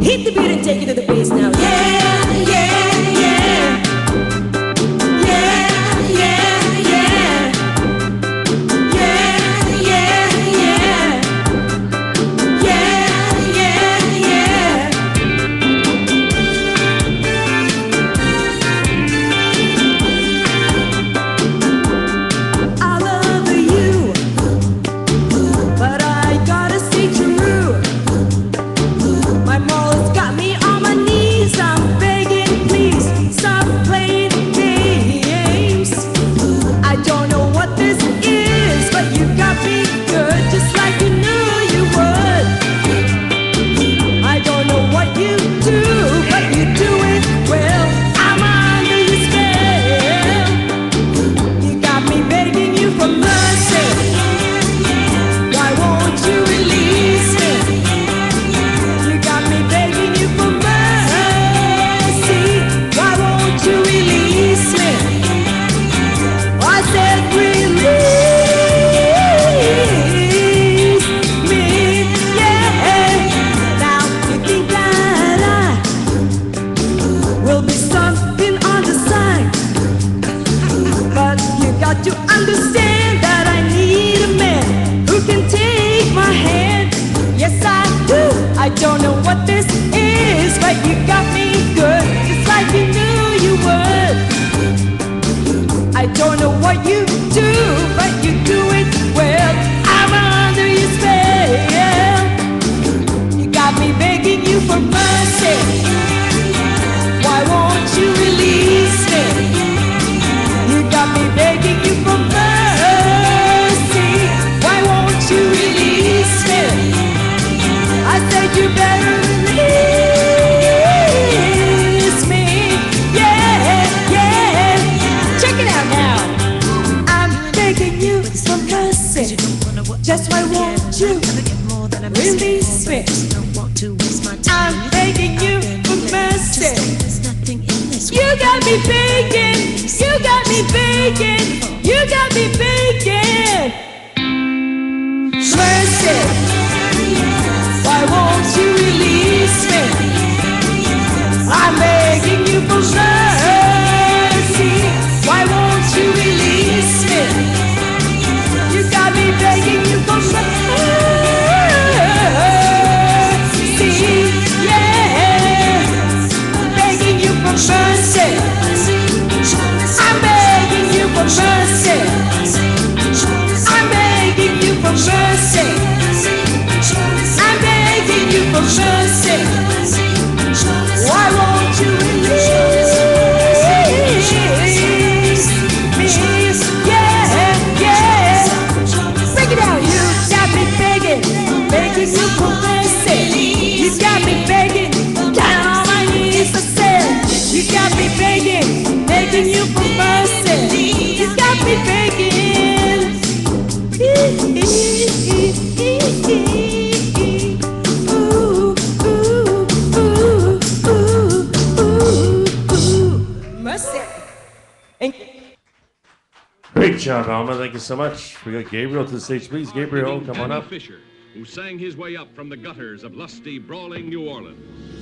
Hit the beat and take it to the bass now. Yeah, yeah, yeah. Yeah, yeah, yeah. Yeah, yeah, yeah. Yeah, yeah, yeah. I love you, but I gotta stay true. My mother's got me on my knees. I'm begging, please stop playing games. I don't know what this is, but you got me good, just like you knew you would. I don't know what you do, but you do it well. I'm under your spell. You got me begging you for mercy. Why won't you release me? You got me begging you for mercy. Why won't you release me? I said release me, yeah. Now you think that I will be something on the side, but you got to understand that I need a man who can take my hand. Yes, I do. I don't know what this is, but you got me good, just like you knew you would. I don't know what you do, but you do it well. I'm under your spell. You got me begging you for mercy. Why won't you release me? You got me begging you for mercy. Why won't you release me? I said you better release me. Yeah, yeah. Check it out now. I'm begging you for mercy. Just why won't you release me? I'm begging you for mercy. You got me begging. You got me begging. You got me begging. Mercy. Why won't you release me? I'm begging you for mercy. Why won't you release me? You got me begging you for mercy. Yeah, begging you for mercy. I'm begging you for mercy. I'm begging you for mercy. I'm begging you for mercy. Why won't you release me? Yeah, yeah. Break it down. You got me begging, begging you for mercy. You got me begging, down on my knees for sin. You got me begging, begging you for mercy. You got me begging. Mercy. Great job, Alma. Thank you so much. We got Gabriel to the stage, please. Gabriel, come on Danny up. Fisher, who sang his way up from the gutters of lusty, brawling New Orleans.